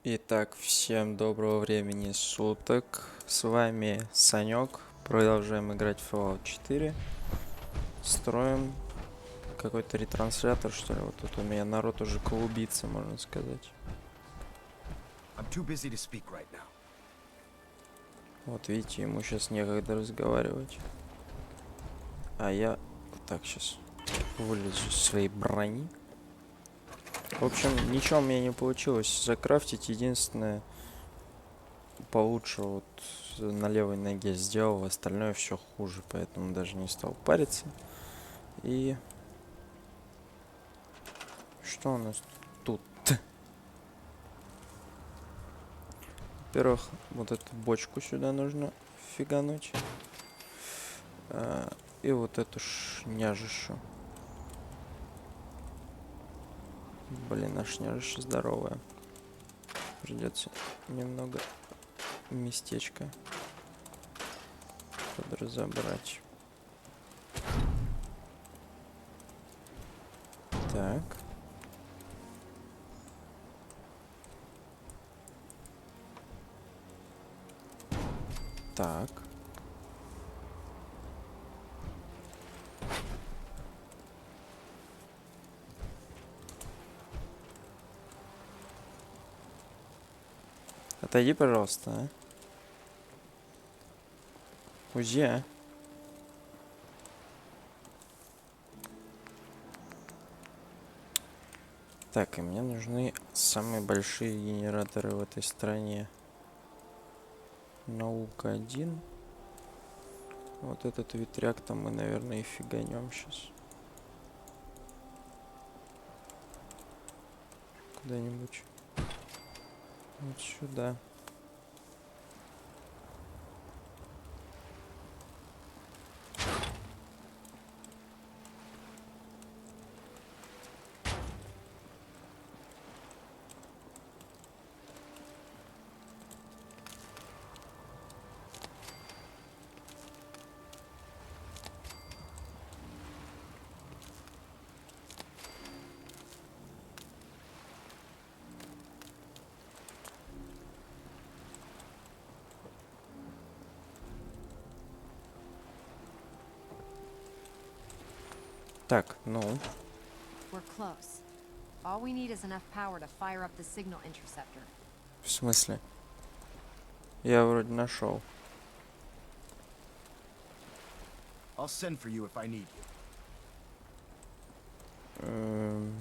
Итак, всем доброго времени суток. С вами Санек. Продолжаем играть в Fallout 4. Строим какой-то ретранслятор, что ли. Вот тут у меня народ уже клубится, можно сказать. Вот видите, ему сейчас некогда разговаривать. А я вот так сейчас вылезу из своей брони. В общем, ничего у меня не получилось закрафтить. Единственное, получше вот на левой ноге сделал, остальное все хуже, поэтому даже не стал париться. И что у нас тут? Во-первых, вот эту бочку сюда нужно фигануть. И вот эту шняжишу. Блин, а шняжиша здоровая. Придется немного местечка подразобрать. Так. Так. Отойди, пожалуйста, а. Узи, а. Так, и мне нужны самые большие генераторы в этой стране. Наука 1. Вот этот ветряк там мы, наверное, и фиганем сейчас. Куда-нибудь. Вот сюда. Так, ну. We're close. All we need is enough power to fire up the signal interceptor. В смысле? Я вроде нашел. I'll send for you if I need you.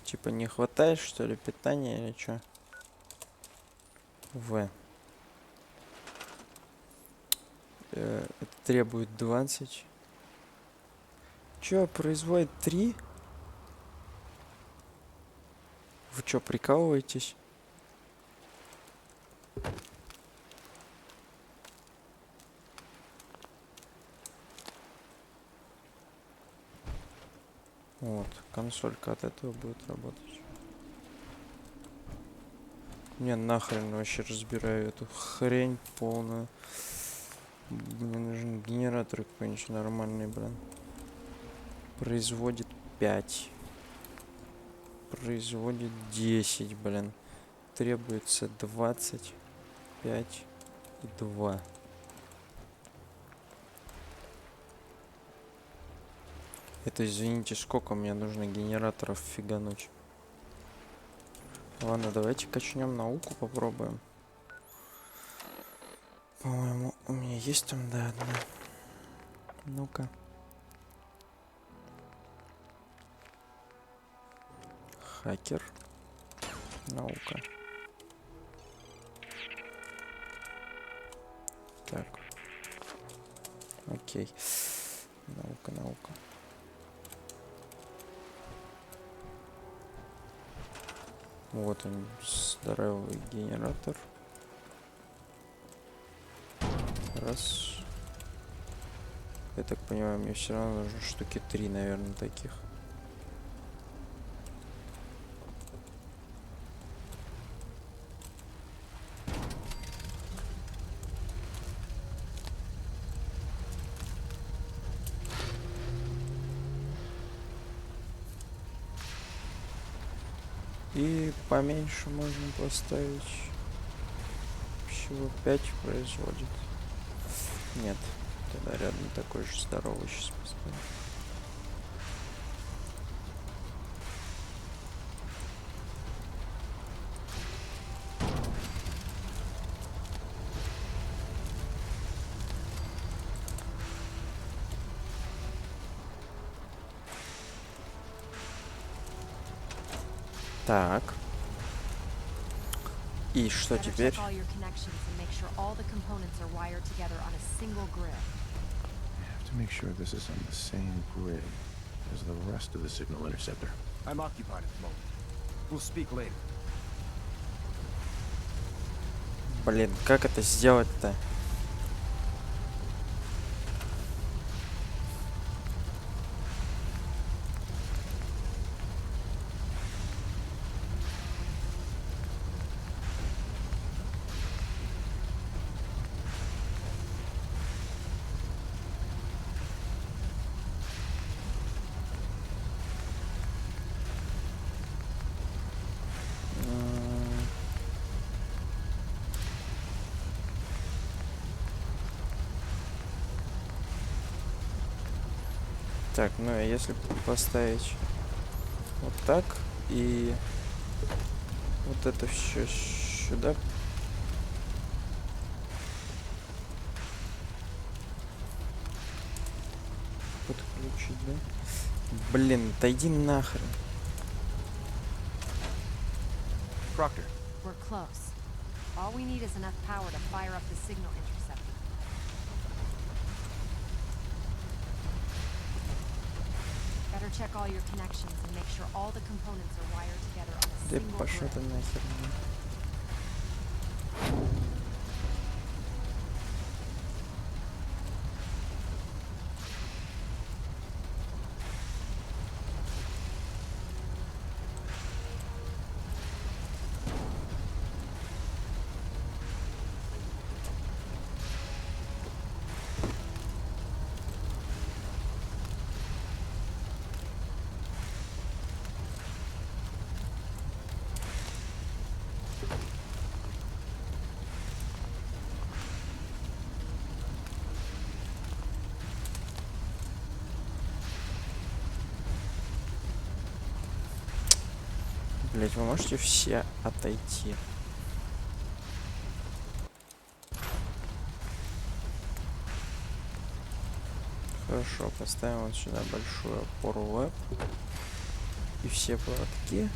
Типа не хватает, что ли, питания или что? Это требует 20. Чё, производит 3? Вы чё, прикалываетесь? Вот, консолька от этого будет работать. Не, нахрен вообще разбираю эту хрень полную. Мне нужен генератор какой-нибудь нормальный, блин. Производит 5. Производит 10, блин. Требуется 25 и 2. Это, извините, сколько мне нужно генераторов фигануть. Ладно, давайте качнем науку, попробуем. По-моему, у меня есть там, да, одна. Ну-ка. Хакер. Наука. Так. Окей. Наука. Вот он, здоровый генератор. Раз. Я так понимаю, мне все равно нужно штуки 3, наверное, таких. И поменьше можно поставить. Всего 5 производит. Нет, тогда рядом такой же здоровый сейчас поставим. Так. И что Better теперь? check all your connections and make sure all the components are wired together on a single grid. I have to make sure this is on the same grid as the rest of the signal interceptor. I'm occupied at the moment. We'll speak later. Блин, как это сделать-то? Так, ну а если поставить вот так и вот это все сюда. Подключить, да? Блин, да иди нахрен. Proctor, We're close. All we need is enough power to fire up the signal interceptor. Better check all your connections and make sure all the components are wired together on a Да single пошел grid. ты нахер. Блять, вы можете все отойти? Хорошо, поставим вот сюда большую опору веб. И все проводки.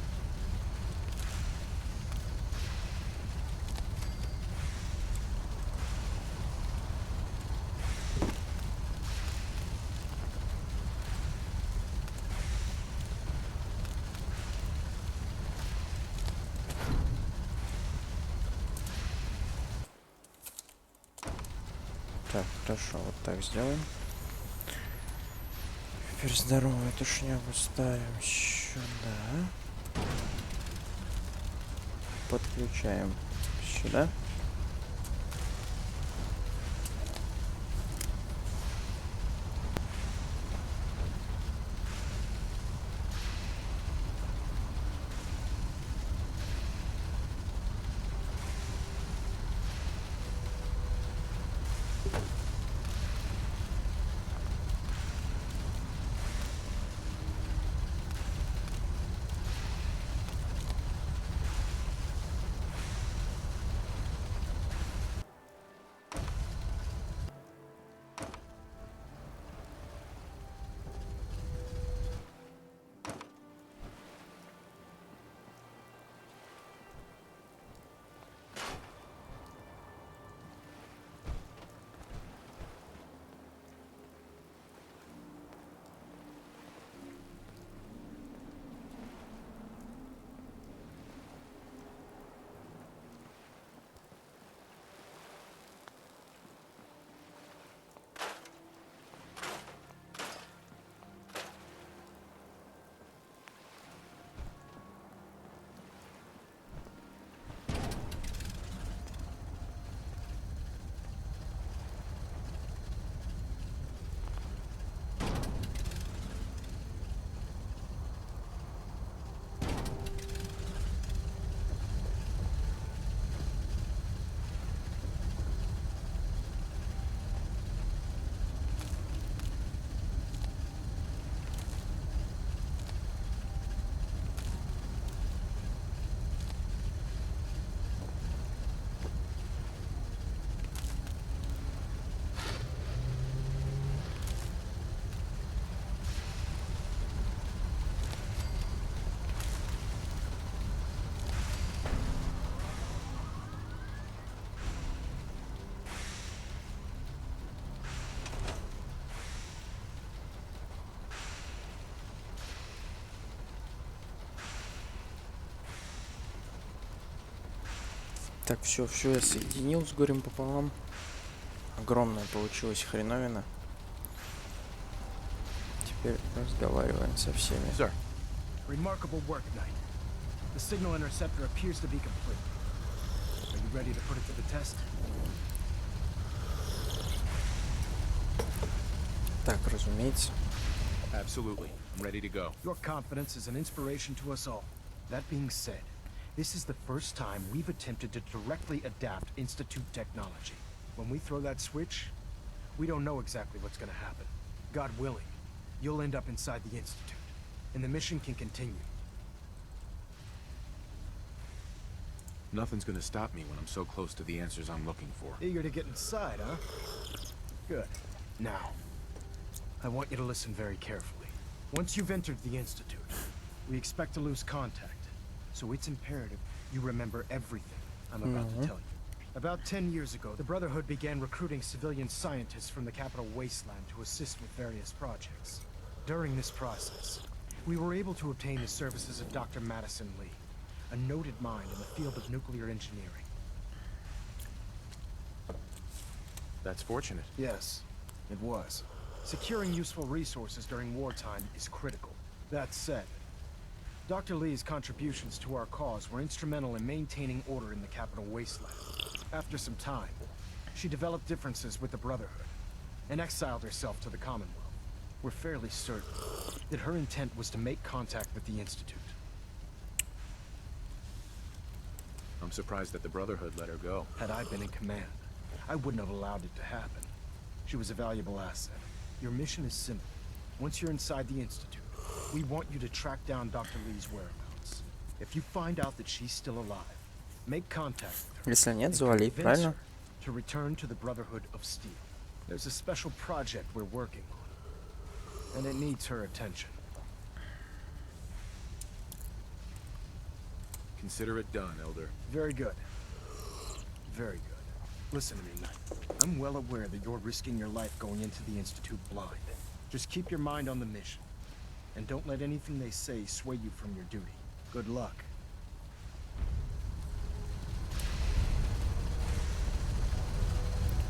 Так, хорошо, вот так сделаем. Теперь здоровую тушнягу ставим сюда. Подключаем сюда. Так, все я соединил с горем пополам. Огромная получилась хреновина. Теперь разговариваем со всеми. Sir. Remarkable work, Knight. The signal interceptor appears to be complete. Are you ready to put it to the test? Так, разумеется. Absolutely. I'm ready to go. Your confidence is an inspiration to us all. That being said, this is the first time we've attempted to directly adapt Institute technology. When we throw that switch, we don't know exactly what's gonna happen. God willing, you'll end up inside the Institute, and the mission can continue. Nothing's gonna stop me when I'm so close to the answers I'm looking for. Eager to get inside, huh? Good. Now, I want you to listen very carefully. Once you've entered the Institute, we expect to lose contact. So it's imperative you remember everything I'm about to tell you. About 10 years ago, the Brotherhood began recruiting civilian scientists from the capital wasteland to assist with various projects. During this process, we were able to obtain the services of Dr. Madison Lee, a noted mind in the field of nuclear engineering. That's fortunate. Yes, it was. Securing useful resources during wartime is critical. That said, Dr. Lee's contributions to our cause were instrumental in maintaining order in the capital wasteland. After some time, she developed differences with the Brotherhood and exiled herself to the Commonwealth. We're fairly certain that her intent was to make contact with the Institute. I'm surprised that the Brotherhood let her go. Had I been in command, I wouldn't have allowed it to happen. She was a valuable asset. Your mission is simple. Once you're inside the Institute, we want you to track down Dr. Lee's whereabouts. If you find out that she's still alive, make contact with her. Если нет, and завали, convince правильно? her to return to the Brotherhood of Steel. There's a special project we're working on, and it needs her attention. Consider it done, Elder. Very good. Very good. Listen to me, Knight. I'm well aware that you're risking your life going into the Institute blind. Just keep your mind on the mission. And don't let anything they say sway you from your duty. Good luck.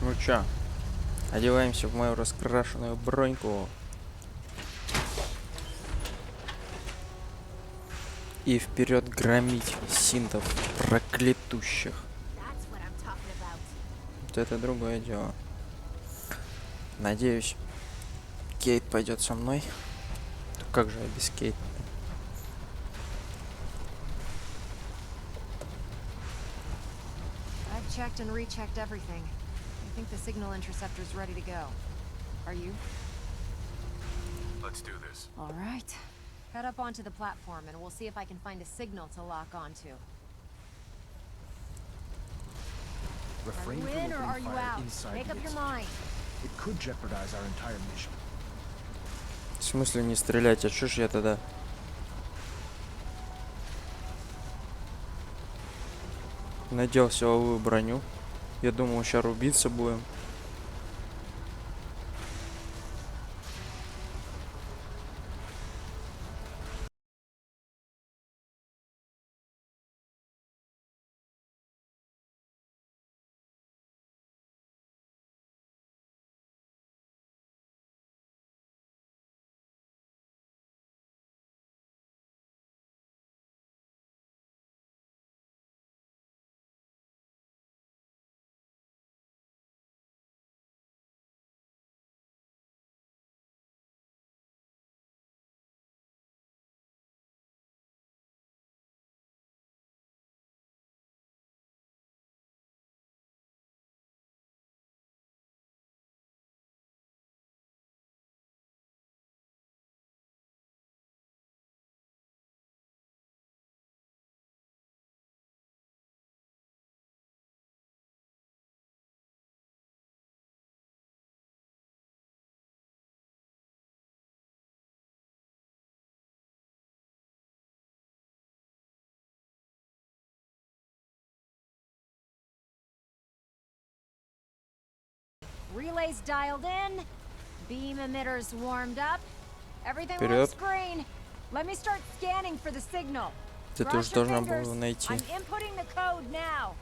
Ну чё, одеваемся в мою раскрашенную броньку. И вперед громить синтов проклятущих. Вот это другое дело. Надеюсь, Кейт пойдет со мной. Как же я без Кейт? I've checked and rechecked everything. I think the signal interceptor's ready to go. Are you? Let's do this. All right. Head up onto the platform and we'll see if I can find a signal to lock onto. Refrain Are you from in or opening are you fire out? inside Make the up your Institute. mind. It could jeopardize our entire mission. В смысле не стрелять? А чё ж я тогда? Надел силовую броню. Я думал, сейчас рубиться будем. Relays dialed in. Beam emitters warmed up. Everything Вперед. looks green. Let me start scanning for the signal. Ты Cross тоже your должна fingers. была найти. I'm inputting the code now.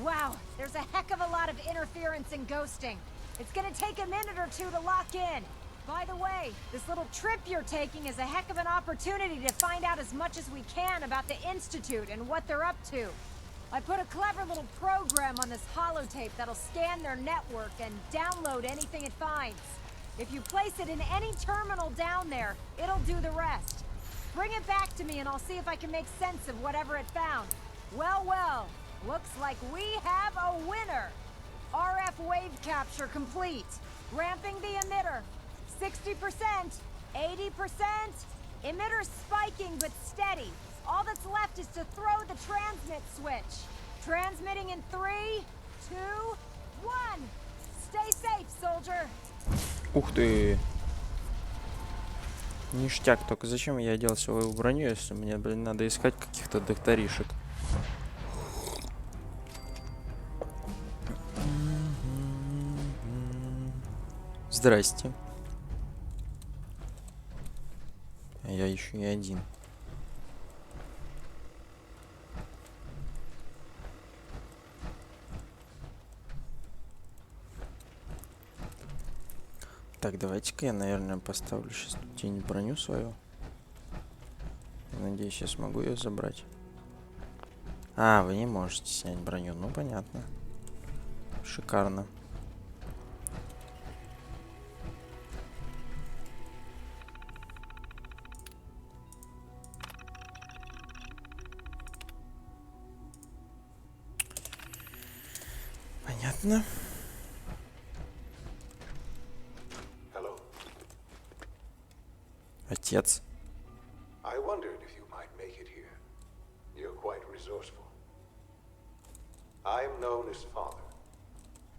Wow, there's a heck of a lot of interference and ghosting. It's gonna take a minute or two to lock in. By the way, this little trip you're taking is a heck of an opportunity to find out as much as we can about the Institute and what they're up to. I put a clever little program on this holotape that'll scan their network and download anything it finds. If you place it in any terminal down there, it'll do the rest. Bring it back to me and I'll see if I can make sense of whatever it found. Well, well, looks like we have a winner. RF wave capture complete. Ramping the emitter. 60%, 80%. Emitter spiking but steady. All that's left is to throw the transmit switch. Transmitting in 3, 2, 1. Stay safe, soldier. Ух ты! Ништяк, только зачем я одел свою броню, если мне, блин, надо искать каких-то докторишек? Здрасте. А я еще и один. Так, давайте-ка я, наверное, поставлю сейчас тут где-нибудь броню свою. Надеюсь, я смогу ее забрать. А, вы не можете снять броню. Ну, понятно. Шикарно. Понятно. Отец. I wondered if you might make it here. You're quite resourceful. I'm known as Father.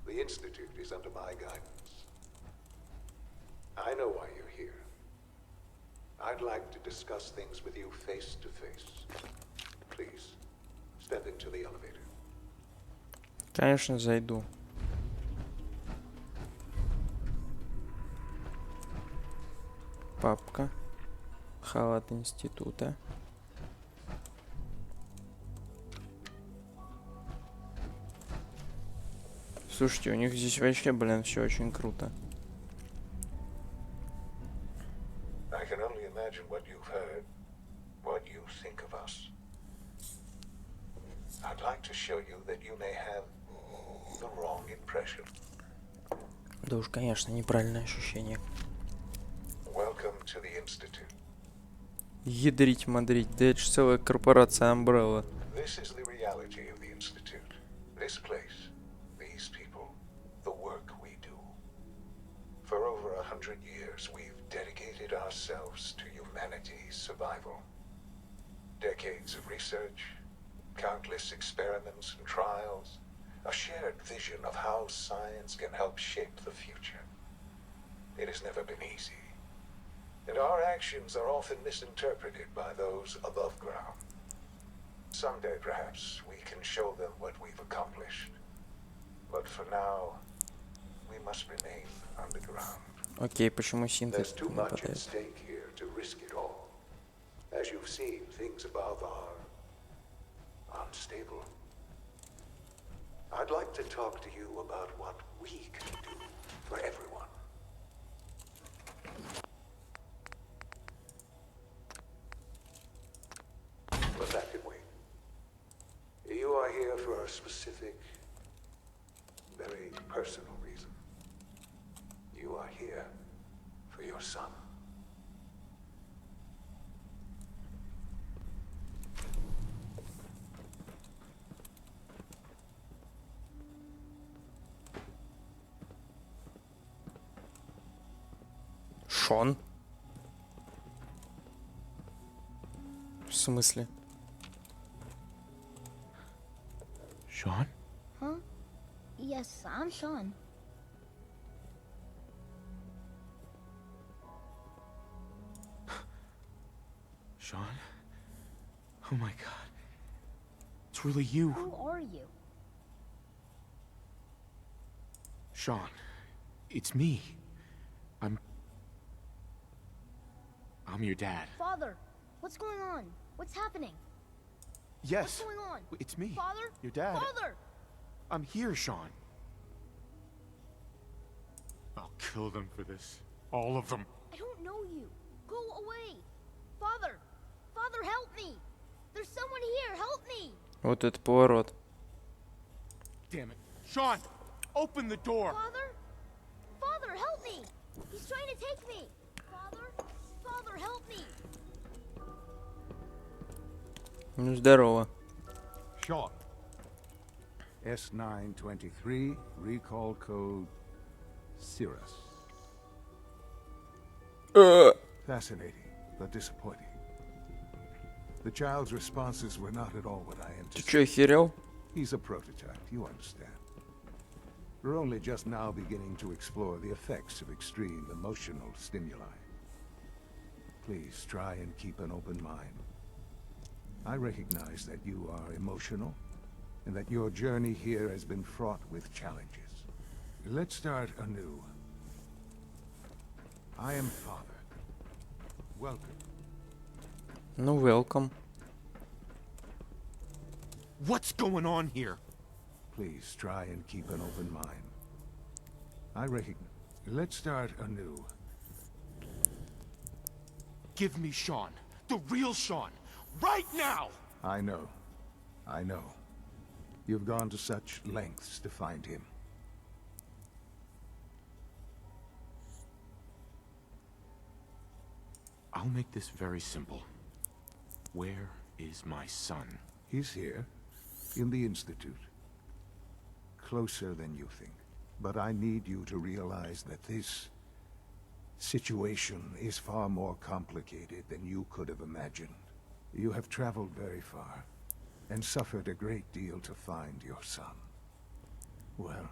The Institute is under my guidance. I know why you're here. I'd like to discuss things with you face to face. Please, step into the elevator. Конечно, зайду. Папка. Халат института. Слушайте, у них здесь вообще, блин, все очень круто. I can only imagine what you've heard, what you think of us. I'd like to show you that you may have the wrong impression. Да уж, конечно, неправильное ощущение. Welcome to the Institute. Ядрить, мадрить, да это ж целая корпорация Umbrella. This is the reality of the Institute. This place, these people, the work we do. For over 100 years, we've dedicated ourselves to humanity's survival. Decades of research, countless experiments and trials, a shared vision of how science can help shape the future. It has never been easy. And our actions are often misinterpreted by those above ground. Someday, perhaps, we can show them what we've accomplished. But for now, we must remain underground. Окей, почему There's синтез too much at нападает? stake here to risk it all. As you've seen, things above are unstable. I'd like to talk to you about what we can do for everyone. But that can wait. You are here for a specific, very personal reason. You are here for your son. Шон? В смысле? Sean? Huh? Yes, I'm Sean. Sean? Oh my god. It's really you. Who are you? Sean, it's me. I'm your dad. Father, what's going on? What's happening? Yes, What's going on? It's me. Father? your dad. Father! I'm here, Sean. I'll kill them for this. All of them. I don't know you. Go away. Father! Father, help me! There's someone here, help me! Вот это поворот. Damn it. Sean! Open the door! Father? Father, help me! He's trying to take me! Father? Father, help me! Ну, здорово. Sean. S923, recall code Cirrus. Fascinating, but disappointing. The child's responses were not at all what I Ты anticipated. чё, охерел? He's a prototype, you understand. We're only just now beginning to explore the effects of extreme emotional stimuli. Please try and keep an open mind. I recognize that you are emotional, and that your journey here has been fraught with challenges. Let's start anew. I am Father. Welcome. Ну, welcome. What's going on here? Please try and keep an open mind. I recognize. Let's start anew. Give me Sean. The real Sean. Right now! I know. I know. You've gone to such lengths to find him. I'll make this very simple. Where is my son? He's here, in the Institute. Closer than you think. But I need you to realize that this situation is far more complicated than you could have imagined. You have traveled very far, and suffered a great deal to find your son. Well,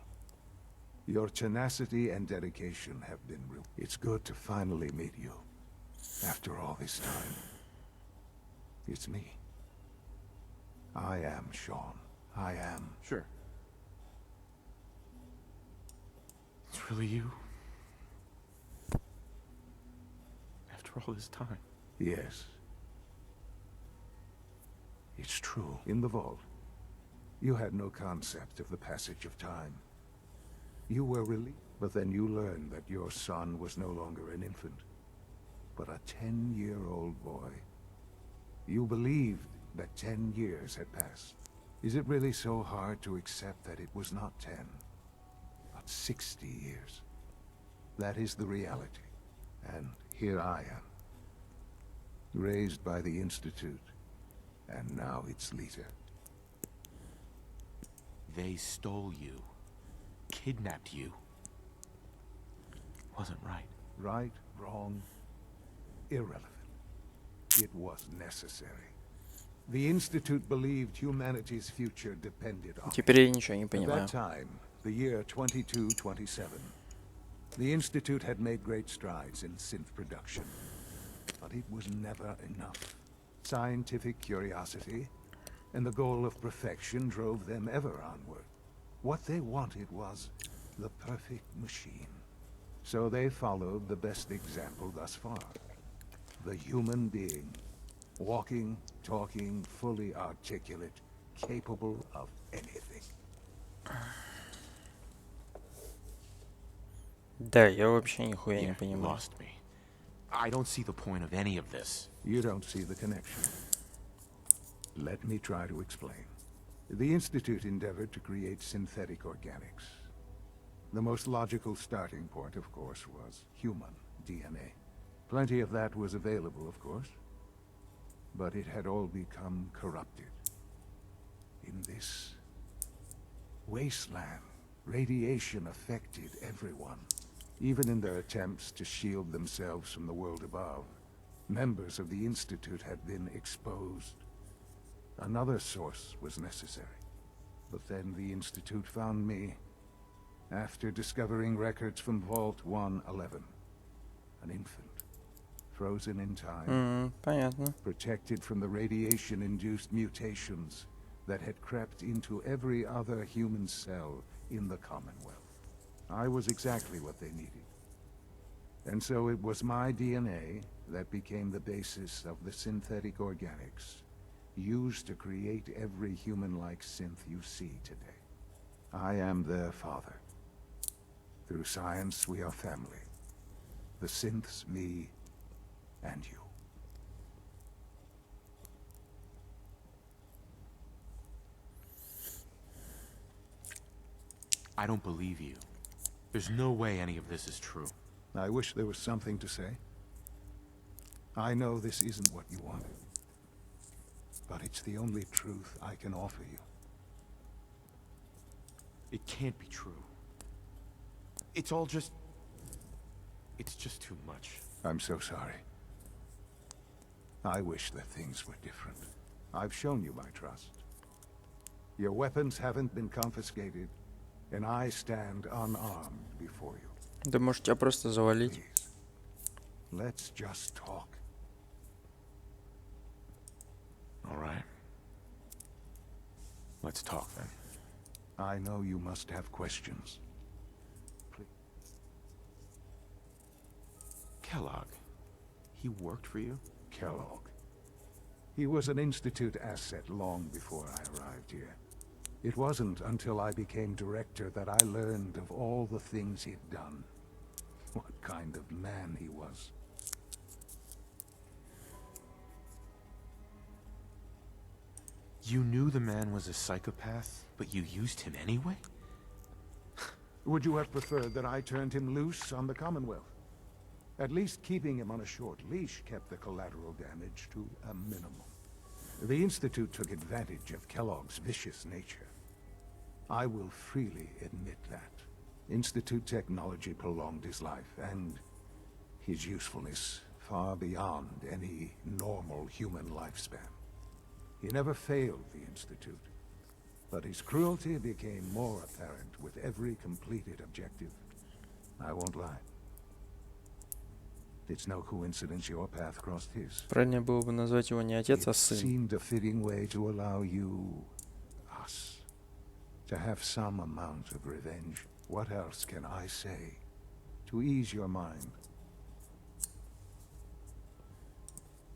your tenacity and dedication have been real. It's good to finally meet you, after all this time. It's me. I am Sean. I am. Sure. It's really you? After all this time? Yes. It's true. In the vault, you had no concept of the passage of time. You were relieved, but then you learned that your son was no longer an infant, but a 10-year-old boy. You believed that 10 years had passed. Is it really so hard to accept that it was not 10, but 60 years? That is the reality. And here I am, raised by the Institute, and now its leader. They stole you. Kidnapped you. Wasn't right. Right, wrong, irrelevant. It was necessary. The Institute believed humanity's future depended on it. Теперь я ничего не At понимаю. that time, the year 2227, the Institute had made great strides in synth production. But it was never enough. Scientific curiosity and the goal of perfection drove them ever onward. What they wanted was the perfect machine. So they followed the best example thus far. The human being. Walking, talking, fully articulate, capable of anything. Да, я вообще нихуя Yeah, не you понимаю. lost me. I don't see the point of any of this. You don't see the connection. Let me try to explain. The Institute endeavored to create synthetic organics. The most logical starting point, of course, was human DNA. Plenty of that was available, of course. But it had all become corrupted. In this wasteland, radiation affected everyone. Even in their attempts to shield themselves from the world above, members of the Institute had been exposed. Another source was necessary. But then the Institute found me, after discovering records from Vault 111. An infant, frozen in time, Понятно. protected from the radiation-induced mutations that had crept into every other human cell in the Commonwealth. I was exactly what they needed. And so it was my DNA that became the basis of the synthetic organics used to create every human-like synth you see today. I am their father. Through science, we are family. The synths, me, and you. I don't believe you. There's no way any of this is true. I wish there was something to say. I know this isn't what you wanted, but it's the only truth I can offer you. It can't be true. It's all just... It's just too much. I'm so sorry. I wish that things were different. I've shown you my trust. Your weapons haven't been confiscated, and I stand unarmed before you. Да может тебя просто завалить. Please, let's just talk. All right. Let's talk then. I know you must have questions. Please. Kellogg. He worked for you? Kellogg. He was an Institute asset long before I arrived here. It wasn't until I became director that I learned of all the things he'd done. What kind of man he was. You knew the man was a psychopath, but you used him anyway? Would you have preferred that I turned him loose on the Commonwealth? At least keeping him on a short leash kept the collateral damage to a minimum. The Institute took advantage of Kellogg's vicious nature. I will freely admit that. Institute technology prolonged his life, and his usefulness far beyond any normal human lifespan. He never failed the Institute, but his cruelty became more apparent with every completed objective. I won't lie. It's no coincidence your path crossed his. Правильнее было бы назвать его не отец, а It сын. seemed a fitting way to allow you, us, to have some amount of revenge. What else can I say to ease your mind?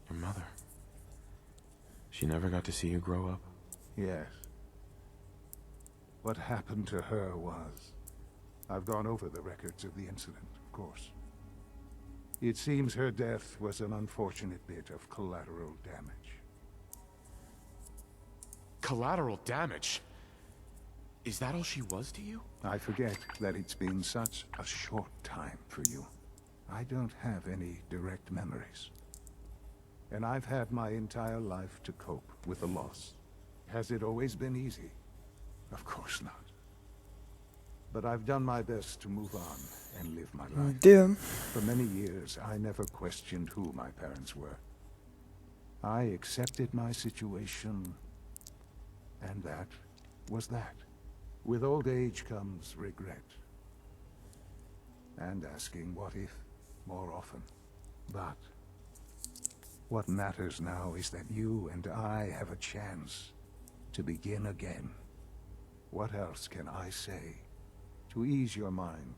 Your mother. She never got to see you grow up? Yes. What happened to her was... I've gone over the records of the incident, of course. It seems her death was an unfortunate bit of collateral damage. Collateral damage? Is that all she was to you? I forget that it's been such a short time for you. I don't have any direct memories. And I've had my entire life to cope with the loss. Has it always been easy? Of course not. But I've done my best to move on and live my life. Да. For many years, I never questioned who my parents were. I accepted my situation, and that was that. With old age comes regret. And asking what if more often. But what matters now is that you and I have a chance to begin again. What else can I say to ease your mind?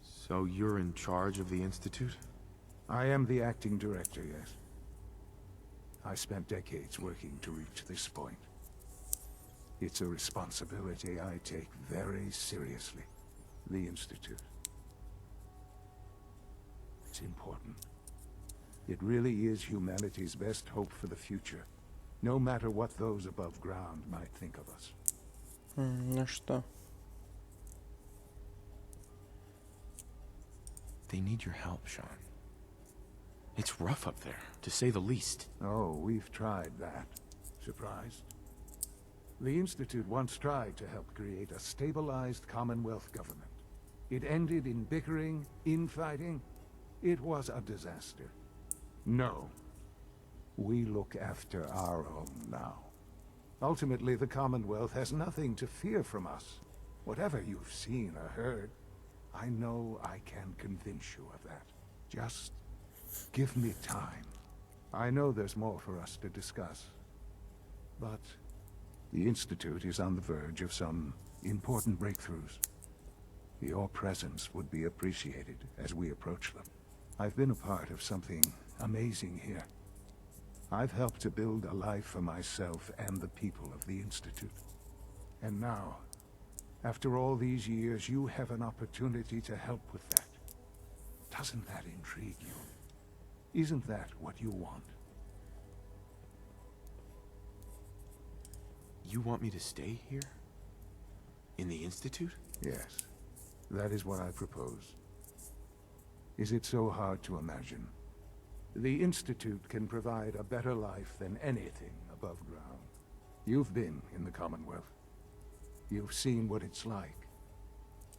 So you're in charge of the Institute? I am the acting director, yes. I spent decades working to reach this point. It's a responsibility I take very seriously. The Institute. It's important. It really is humanity's best hope for the future, no matter what those above ground might think of us. Ну что? They need your help, Sean. It's rough up there, to say the least. Oh, we've tried that. Surprised? The Institute once tried to help create a stabilized Commonwealth government. It ended in bickering, infighting. It was a disaster. No. We look after our own now. Ultimately, the Commonwealth has nothing to fear from us. Whatever you've seen or heard, I know I can convince you of that. Just give me time. I know there's more for us to discuss. But the Institute is on the verge of some important breakthroughs. Your presence would be appreciated as we approach them. I've been a part of something amazing here. I've helped to build a life for myself and the people of the Institute. And now, after all these years, you have an opportunity to help with that. Doesn't that intrigue you? Isn't that what you want? You want me to stay here? In the Institute? Yes, that is what I propose. Is it so hard to imagine? The Institute can provide a better life than anything above ground. You've been in the Commonwealth. You've seen what it's like.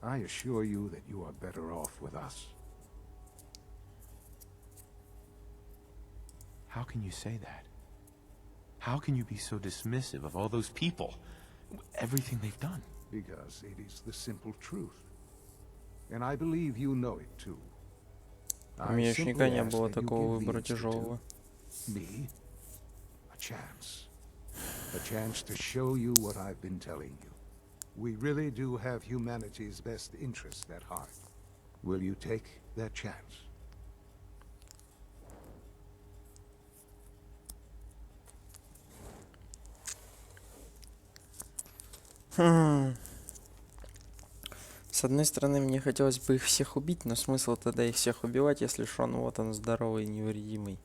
I assure you that you are better off with us. How can you say that? How can you be so dismissive of all those people? Everything they've done? Because it is the simple truth. And I believe you know it too. У меня еще никогда не было такого выбора тяжелого. Me, a chance. A chance to show you what I've been telling you. We really do have humanity's best interest at heart. Will you take that chance? С одной стороны, мне хотелось бы их всех убить, но смысл тогда их всех убивать, если Шон вот он здоровый и невредимый.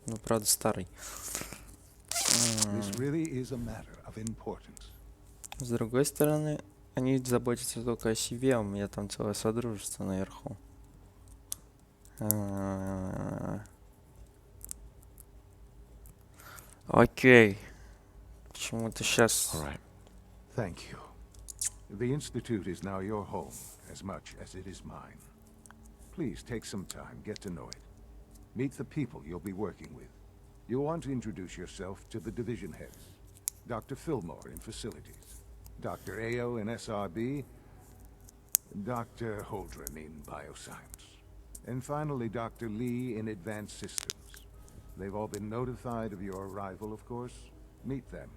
Ну, правда, старый. This really is a matter of importance. С другой стороны, они заботятся только о себе, а у меня там целое содружество наверху. Окей. Почему-то сейчас... Thank you. The Institute is now your home, as much as it is mine. Please take some time, get to know it. Meet the people you'll be working with. You'll want to introduce yourself to the division heads. Dr. Fillmore in Facilities, Dr. Ayo in SRB, Dr. Holdren in Bioscience, and finally Dr. Lee in Advanced Systems. They've all been notified of your arrival, of course. Meet them,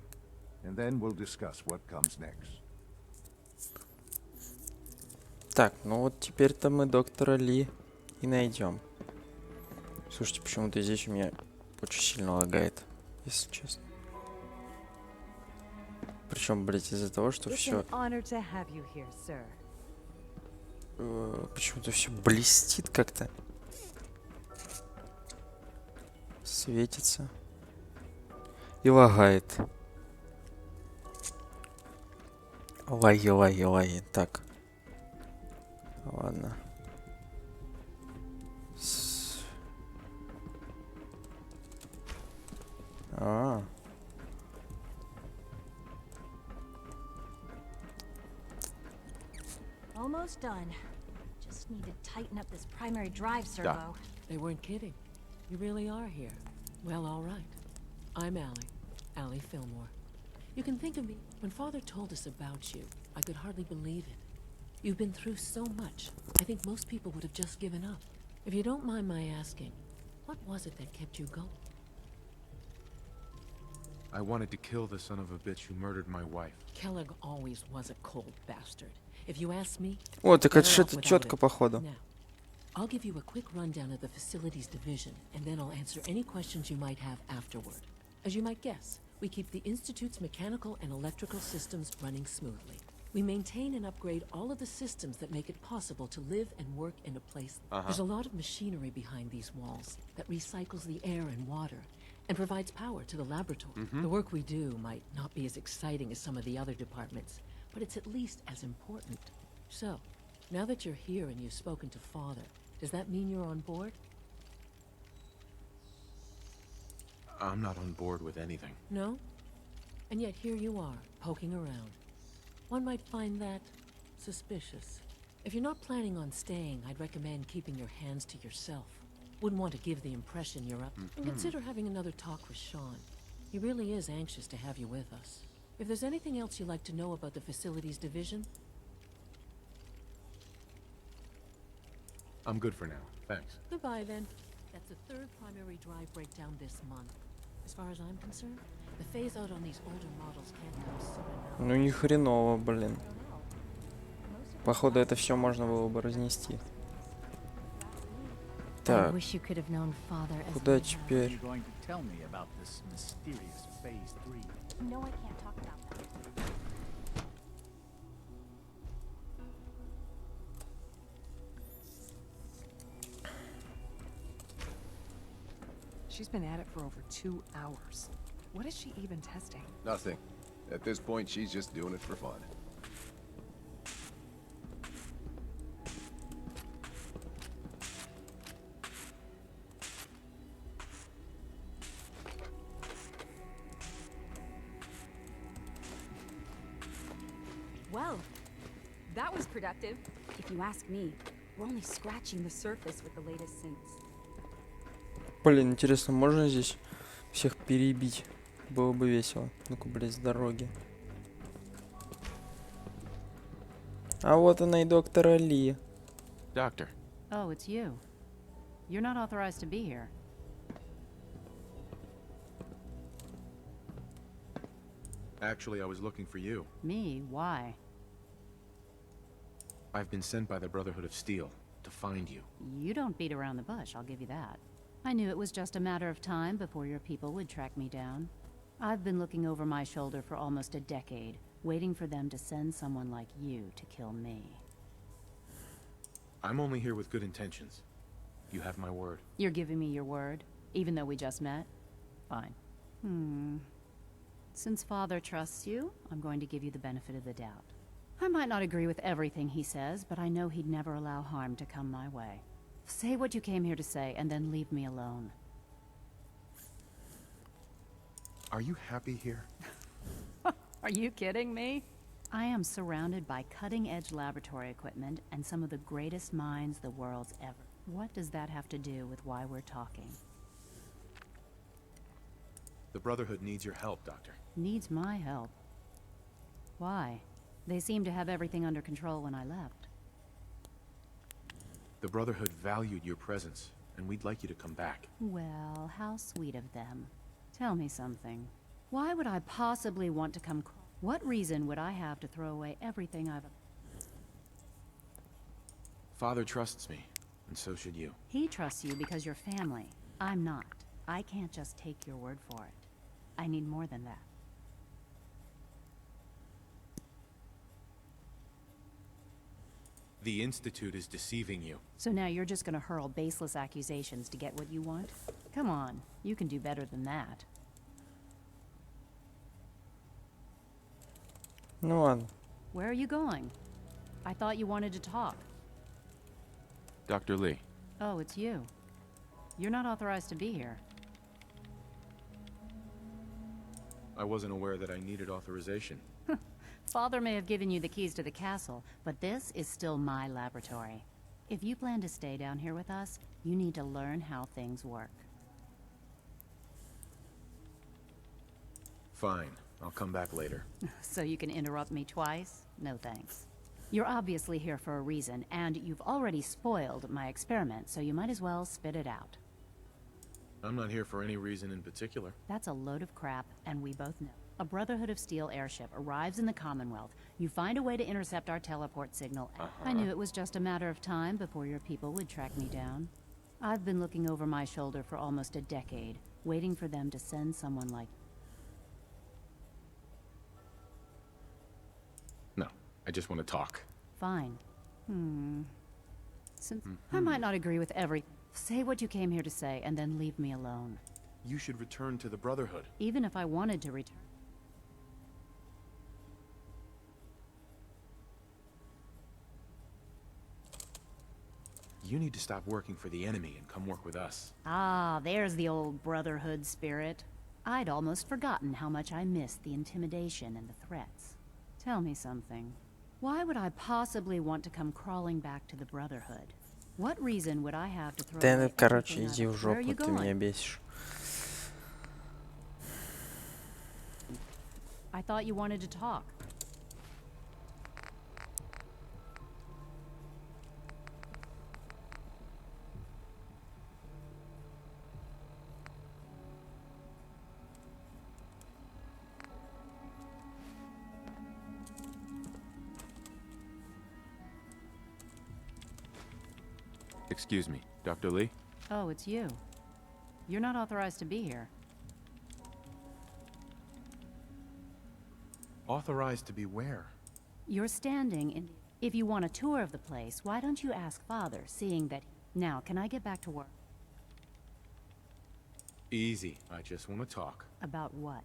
and then we'll discuss what comes next. Так, ну вот теперь-то мы доктора Ли и найдем. Слушайте, почему-то здесь у меня очень сильно лагает, если честно. Причем, блять, из-за того, что все почему-то все блестит как-то. Светится. И лагает. Лаги. Так. Ладно. Almost done. Just need to tighten up this primary drive servo. They weren't kidding. You really are here. Well, all right. I'm Allie Fillmore. You can think of me. When Father told us about you, I could hardly believe it. You've been through so much. I think most people would have just given up. If you don't mind my asking, what was it that kept you going? I wanted to kill the son of a bitch who murdered my wife. Kellogg always was a cold bastard. If you ask me, О, так это что-то четко, походу. now, I'll give you a quick rundown of the facilities division, and then I'll answer any questions you might have afterward. As you might guess, we keep the Institute's mechanical and electrical systems running smoothly. We maintain and upgrade all of the systems that make it possible to live and work in a place. There's a lot of machinery behind these walls that recycles the air and water and provides power to the laboratory. The work we do might not be as exciting as some of the other departments, but it's at least as important. So, now that you're here and you've spoken to Father, does that mean you're on board? I'm not on board with anything. No? And yet here you are, poking around. One might find that suspicious. If you're not planning on staying, I'd recommend keeping your hands to yourself. Wouldn't want to give the impression you're up. And consider having another talk with Sean. He really is anxious to have you with us. If there's anything else you'd like to know about the facilities division... I'm good for now. Thanks. Goodbye, then. That's the third primary drive breakdown this month. As far as I'm concerned, the phase-out on these older models can't come soon enough. Ну ни хреново, блин. Походу это все можно было бы разнести. Так, wish you could have known Father as куда we have. теперь? You're going to tell me about this mysterious Phase 3. No, I can't talk about that. She's been at it for over 2 hours. What is she even testing? Nothing. At this point, she's just doing it for fun. Well, that was productive. If you ask me, we're only scratching the surface with the latest synths. Блин, интересно, можно здесь всех перебить? Было бы весело. Ну-ка, блядь, с дороги. А вот она и доктор Ли. Doctor. Oh, it's you. You're not authorized to be here. Actually, I was looking for you. Me? Why? I've been sent by the Brotherhood of Steel to find you. You don't beat around the bush, I'll give you that. I knew it was just a matter of time before your people would track me down. I've been looking over my shoulder for almost a decade, waiting for them to send someone like you to kill me. I'm only here with good intentions. You have my word. You're giving me your word, even though we just met? Fine. Since Father trusts you, I'm going to give you the benefit of the doubt. I might not agree with everything he says, but I know he'd never allow harm to come my way. Say what you came here to say, and then leave me alone. Are you happy here? Are you kidding me? I am surrounded by cutting-edge laboratory equipment and some of the greatest minds the world's ever. What does that have to do with why we're talking? The Brotherhood needs your help, Doctor. Needs my help. Why? They seemed to have everything under control when I left. The Brotherhood valued your presence, and we'd like you to come back. Well, how sweet of them. Tell me something. Why would I possibly want to come? What reason would I have to throw away everything I've... Father trusts me, and so should you. He trusts you because you're family. I'm not. I can't just take your word for it. I need more than that. The Institute is deceiving you. So now you're just gonna hurl baseless accusations to get what you want? Come on, you can do better than that. Ну ладно. Where are you going? I thought you wanted to talk. Dr. Lee. Oh, it's you. You're not authorized to be here. I wasn't aware that I needed authorization. Father may have given you the keys to the castle, but this is still my laboratory. If you plan to stay down here with us, you need to learn how things work. Fine. I'll come back later. So you can interrupt me twice? No thanks. You're obviously here for a reason, and you've already spoiled my experiment, so you might as well spit it out. I'm not here for any reason in particular. That's a load of crap, and we both know. A Brotherhood of Steel airship arrives in the Commonwealth. You find a way to intercept our teleport signal. I knew it was just a matter of time before your people would track me down. I've been looking over my shoulder for almost a decade, waiting for them to send someone like... No, I just want to talk. Fine. Since I might not agree with every... Say what you came here to say, and then leave me alone. You should return to the Brotherhood. Even if I wanted to return... You need to stop working for the enemy and come work with us. Ah, there's the old Brotherhood spirit. I'd almost forgotten how much I missed the intimidation and the threats. Tell me something. Why would I possibly want to come crawling back to the Brotherhood? What reason would I have to throw away Короче, everything иди в I've... Where are жопу, you ты меня going? бесишь. I thought you wanted to talk. Excuse me, Dr. Lee? Oh, it's you. You're not authorized to be here. Authorized to be where? You're standing in... If you want a tour of the place, why don't you ask Father, seeing that... Now, can I get back to work? Easy. I just want to talk. About what?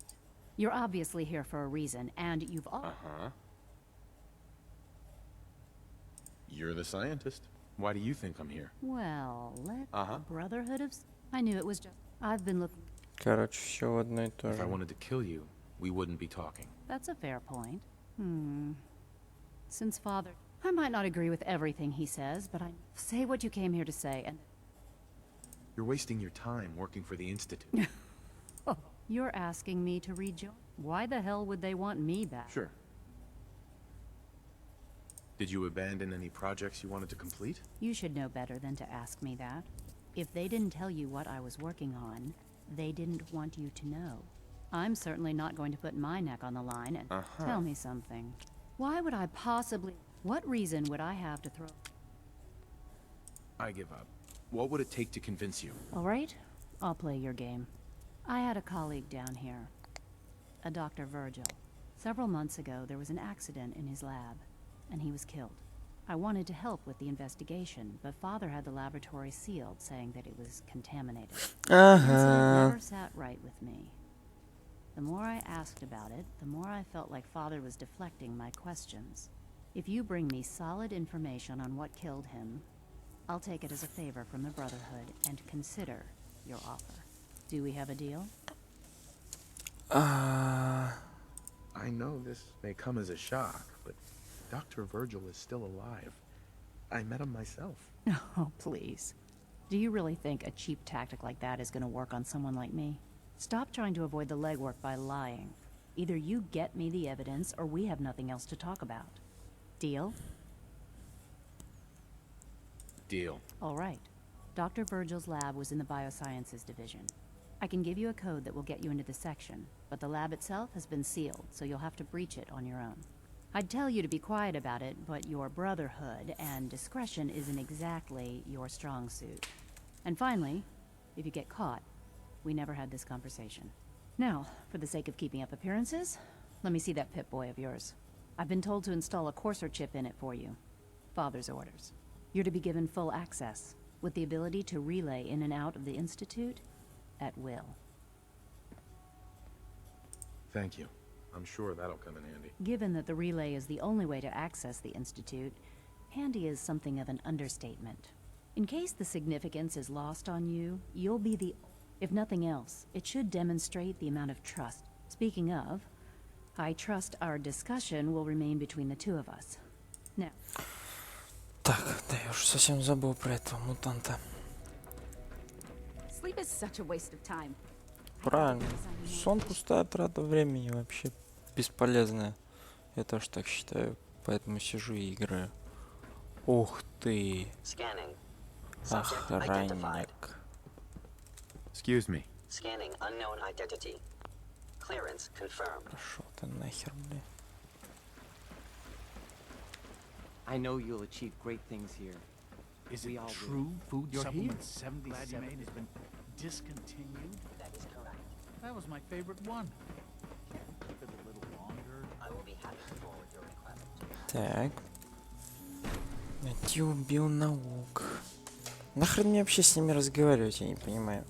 You're obviously here for a reason, and you've all... Uh-huh. You're the scientist. Why do you think I'm here? Well, let Uh-huh. the Brotherhood of... I knew it was just... I've been looking... Короче, все одно и то If I же. wanted to kill you, we wouldn't be talking. That's a fair point. Since Father... I might not agree with everything he says, but I... Say what you came here to say, and... You're wasting your time working for the Institute. Oh, you're asking me to rejoin? Why the hell would they want me back? Sure. Did you abandon any projects you wanted to complete? You should know better than to ask me that. If they didn't tell you what I was working on, they didn't want you to know. I'm certainly not going to put my neck on the line and... Tell me something. Why would I possibly... What reason would I have to throw... I give up. What would it take to convince you? All right, I'll play your game. I had a colleague down here, a Dr. Virgil. Several months ago, there was an accident in his lab, and he was killed. I wanted to help with the investigation, but Father had the laboratory sealed, saying that it was contaminated. The incident never sat right with me. The more I asked about it, the more I felt like Father was deflecting my questions. If you bring me solid information on what killed him, I'll take it as a favor from the Brotherhood and consider your offer. Do we have a deal? I know this may come as a shock, but Dr. Virgil is still alive. I met him myself. Oh, please. Do you really think a cheap tactic like that is going to work on someone like me? Stop trying to avoid the legwork by lying. Either you get me the evidence, or we have nothing else to talk about. Deal? Deal. All right. Dr. Virgil's lab was in the Biosciences Division. I can give you a code that will get you into the section, but the lab itself has been sealed, so you'll have to breach it on your own. I'd tell you to be quiet about it, but your Brotherhood and discretion isn't exactly your strong suit. And finally, if you get caught, we never had this conversation. Now, for the sake of keeping up appearances, let me see that Pip-Boy of yours. I've been told to install a courser chip in it for you. Father's orders. You're to be given full access, with the ability to relay in and out of the Institute at will. Thank you. I'm sure that'll come in handy. Given that the relay is the only way to access the Institute, handy is something of an understatement. In case the significance is lost on you, you'll be the... If nothing else, it should demonstrate the amount of trust. Speaking of, I trust our discussion will remain between the two of us. Now... Так, да я уж совсем забыл про этого мутанта. Sleep is such a waste of time. Правильно. Сон пустая трата времени, вообще бесполезная. Я тоже так считаю, поэтому сижу и играю. Ух ты. Охранник. Excuse me. Scanning unknown identity. Clearance confirmed. Пошел ты нахер, бля. I know you'll achieve great things here. Is We it all do. true food You're supplement here. 77 has been discontinued? That is correct. That was my favorite one. Keep it a little longer. I will be happy to forward your request. Так. Найти убил наук. Нахрен мне вообще с ними разговаривать, я не понимаю.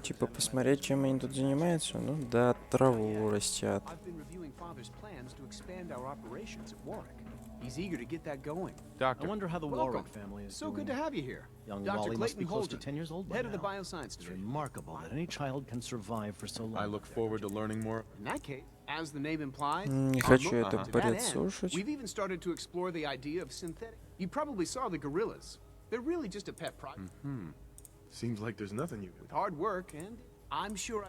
Типа посмотреть, чем они тут занимаются? Ну да, траву растят. I've been reviewing Father's plans to expand our operations at Warwick. He's eager to get that going. Doctor. I wonder how the Welcome. Warwick family is So doing. good to have you here. Young Dr. Wally must be Clayton close to Holden, 10 years old by head of the now. Bioscience It's Division. remarkable that any child can survive for so long. I look forward to learning more. In that case, as the name implies, Не on хочу look- это to that бред end, слушать. we've even started to explore the idea of synthetic. You probably saw the gorillas. They're really just a pet project. Seems like there's nothing you With hard work, and I'm sure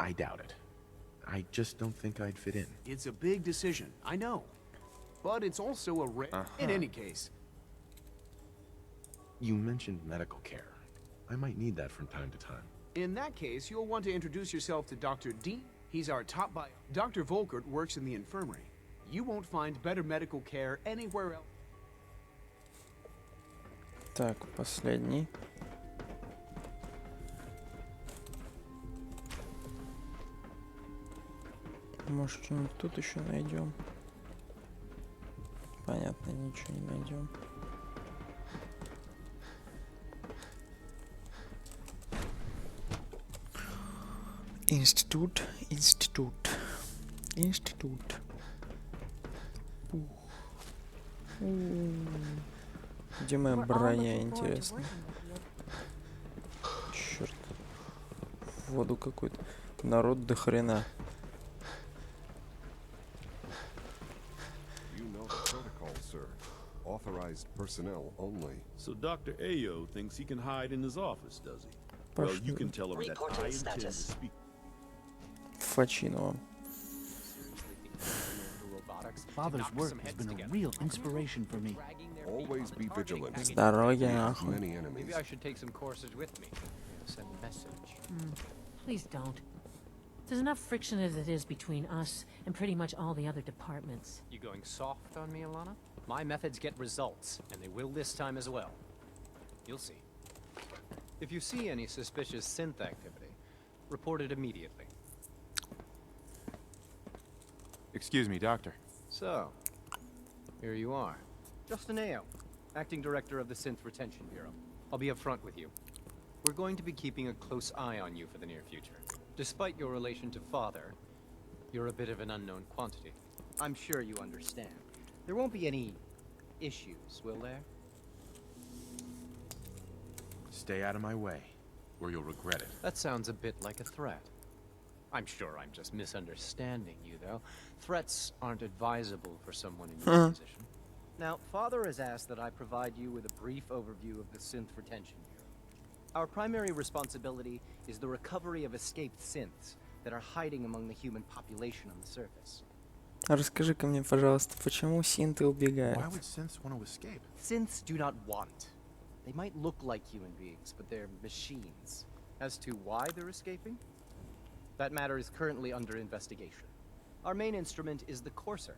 I doubt it. I just don't think I'd fit in. it's a big decision, I know. But it's also a In any case, You mentioned medical care. I might need that from time to time. in that case, you'll want to introduce yourself to Dr. Dean. He's our top bio. Dr. Volkert works in the infirmary. You won't find better medical care anywhere else. Так, последний. Может, что-нибудь тут еще найдем? Понятно, ничего не найдем. Институт. Где моя броня, интересно? Черт. В воду какой-то. Народ до хрена. Authorized personnel only. So Dr. Ayo thinks he can hide in his office, does he? Well, you can tell him that I intend to speak. Фачино. Father's work has been a real inspiration for me. Always be vigilant. С дороги, We have нахуй. many enemies. Maybe I should take some courses with me. Send a message. Please don't. There's enough friction as it is between us and pretty much all the other departments. You going soft on me, Alana? My methods get results, and they will this time as well. You'll see. If you see any suspicious synth activity, report it immediately. Excuse me, Doctor. So, here you are. Justin Ayo, Acting Director of the Synth Retention Bureau. I'll be upfront with you. We're going to be keeping a close eye on you for the near future. Despite your relation to Father, you're a bit of an unknown quantity. I'm sure you understand. There won't be any issues, will there? Stay out of my way, or you'll regret it. That sounds a bit like a threat. I'm sure I'm just misunderstanding you, though. Threats aren't advisable for someone in your position. Now, Father has asked that I provide you with a brief overview of the Synth Retention Bureau. Our primary responsibility is the recovery of escaped synths that are hiding among the human population on the surface. Расскажи-ка мне, пожалуйста, почему синты убегают? Why would synths want to escape? Synths do not want. They might look like human beings, but they're machines. As to why they're escaping? That matter is currently under investigation. Our main instrument is the Courser,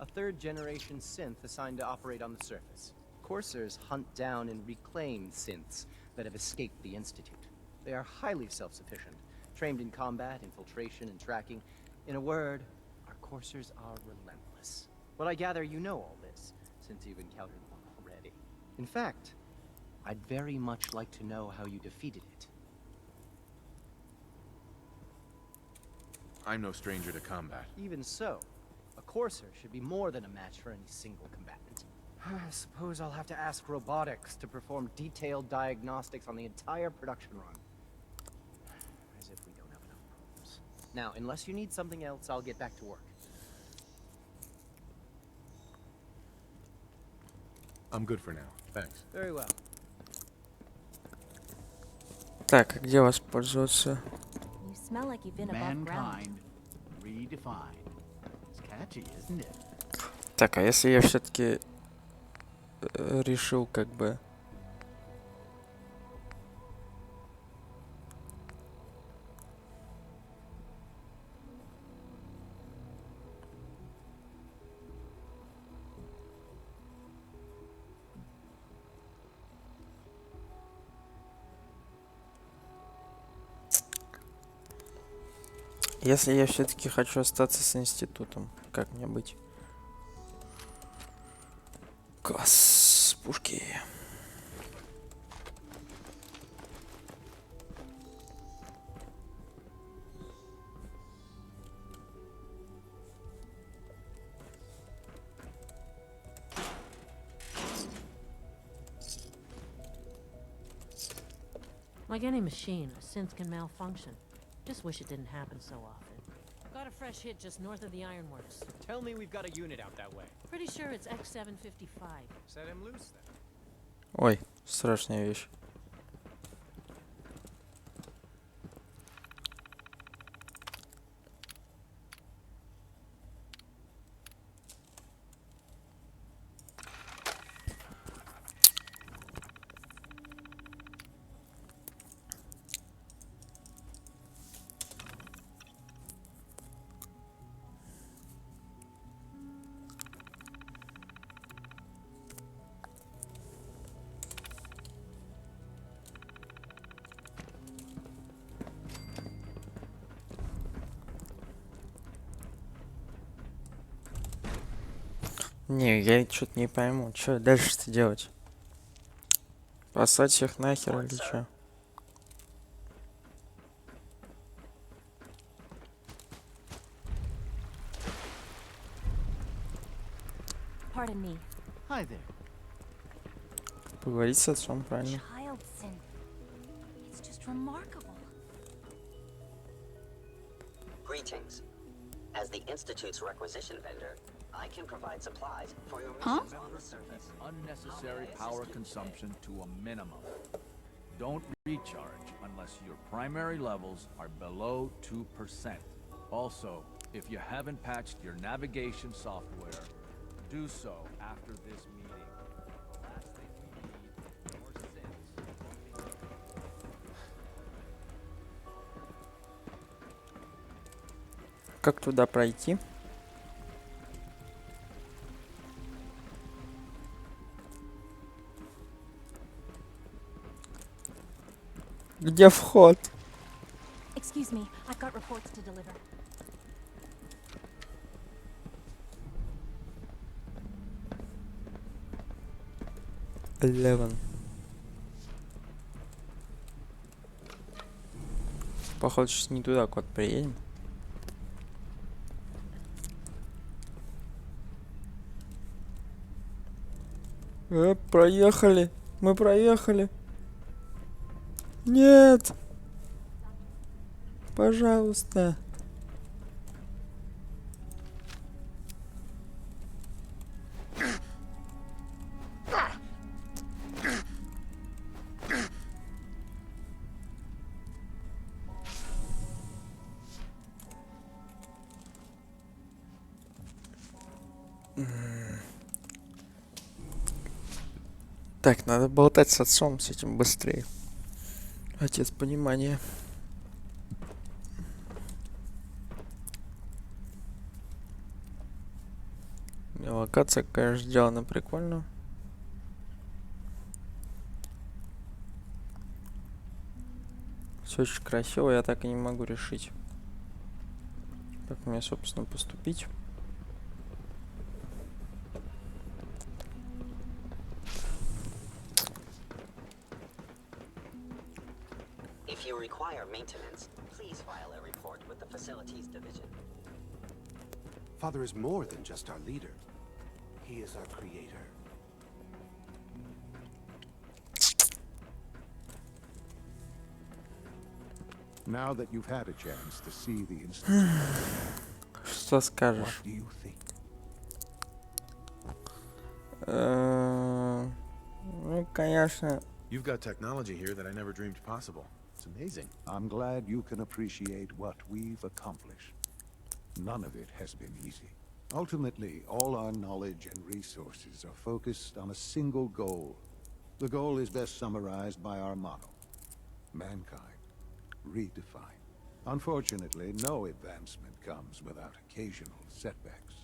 a third-generation synth assigned to operate on the surface. Coursers hunt down and reclaim synths that have escaped the Institute. They are highly self-sufficient, trained in combat, infiltration, and tracking. In a word, our Coursers are relentless. But I gather you know all this, since you've encountered one already. In fact, I'd very much like to know how you defeated it. I'm no stranger to combat. Even so, a Courser should be more than a match for any single combatant. I suppose I'll have to ask robotics to perform detailed diagnostics on the entire production run. As if we don't have enough problems. Now, unless you need something else, I'll get back to work. I'm good for now. Thanks. Very well. Так, а где воспользоваться? You smell like you've been above ground. Mankind redefined. It's catchy, isn't it? Так, а если я все-таки решил как бы... Если я все-таки хочу остаться с институтом, как мне быть? Класс, пушки. Like any machine, a synth can malfunction. Just wish it didn't happen so often. Got a fresh hit just north of the ironworks. Tell me we've got a unit out that way. Pretty sure it's X755. Set him loose then. Ой, страшная вещь. Не, я что-то не пойму. Что дальше-то делать? Послать всех нахер или что? Pardon me. Hi there. Поговорить с отцом, правильно? Child synth. It's just remarkable. Greetings. As the Institute's requisition vendor, I can provide supplies for your Huh? missions on the surface. Unnecessary power consumption to a minimum. Don't recharge unless your primary levels are below 2%. Also, if you haven't patched your navigation software, do so after this meeting. The last thing we need are more synths. Как туда пройти? Где вход? Excuse me, I've got reports to deliver. Походу, сейчас не туда куда приедем. Проехали. Мы проехали. Нет. Пожалуйста. Так, надо болтать с отцом, с этим быстрее. Отец понимания. Локация, конечно, сделана прикольно. Все очень красиво, я так и не могу решить, как мне, собственно, поступить. If you require maintenance, please file a report with the Facilities Division. Father is more than just our leader. He is our creator. Now that you've had a chance to see the Institute, Что скажешь? what do you think? Ну, конечно. You've got technology here that I never dreamed possible. It's amazing. I'm glad you can appreciate what we've accomplished. None of it has been easy. Ultimately, all our knowledge and resources are focused on a single goal. The goal is best summarized by our motto: mankind, redefined. Unfortunately, no advancement comes without occasional setbacks.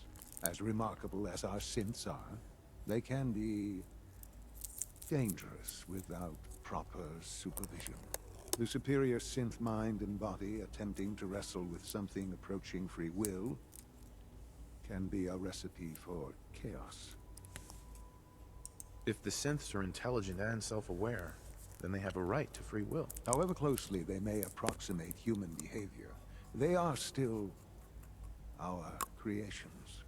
As remarkable as our synths are, they can be dangerous without proper supervision. The superior synth mind and body attempting to wrestle with something approaching free will can be a recipe for chaos. If the synths are intelligent and self-aware, then they have a right to free will. However closely they may approximate human behavior, they are still our creations.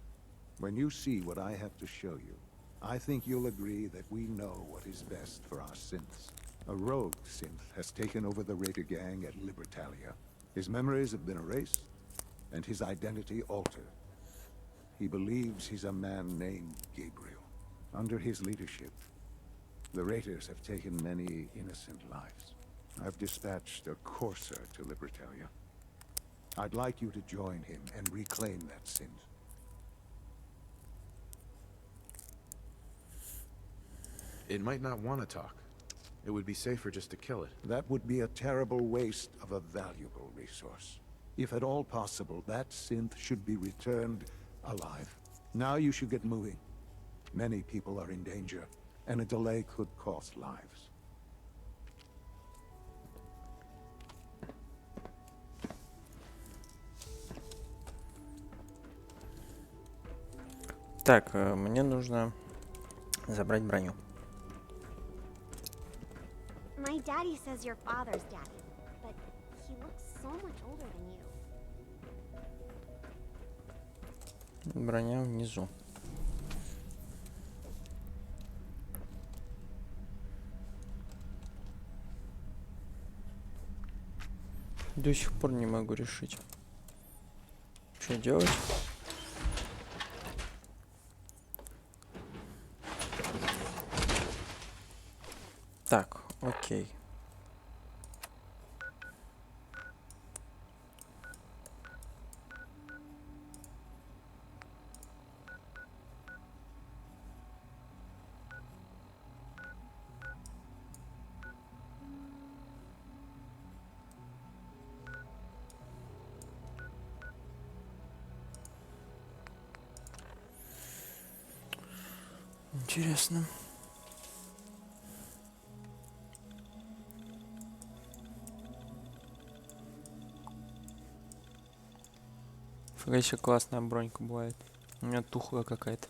When you see what I have to show you, I think you'll agree that we know what is best for our synths. A rogue synth has taken over the Raider gang at Libertalia. His memories have been erased, and his identity altered. He believes he's a man named Gabriel. Under his leadership, the Raiders have taken many innocent lives. I've dispatched a courser to Libertalia. I'd like you to join him and reclaim that synth. It might not want to talk. It would be safer just to kill it. That would be a terrible waste of a valuable resource. If at all possible, that synth should be returned alive. Now you should get moving. Many people are in danger, and a delay could cost lives. Так, мне нужно забрать броню. My daddy says your father's daddy, but he looks so much older than you. Броня внизу. До сих пор не могу решить, что делать. Так, окей. Интересно. Фига себе, классная бронька бывает. У меня тухлая какая-то.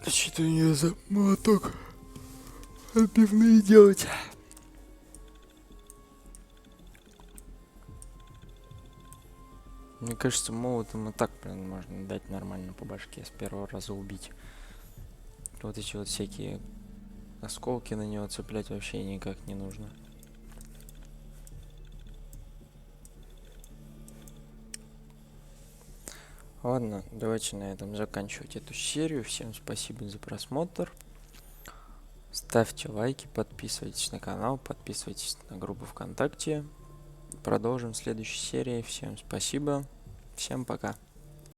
Что-то у нее за молоток отбивные делать. Мне кажется, молотом и так, блин, можно дать нормально по башке, с первого раза убить. Вот эти вот всякие осколки на него цеплять вообще никак не нужно. Ладно, давайте на этом заканчивать эту серию. Всем спасибо за просмотр. Ставьте лайки, подписывайтесь на канал, подписывайтесь на группу ВКонтакте. Продолжим в следующей серии. Всем спасибо. Всем пока.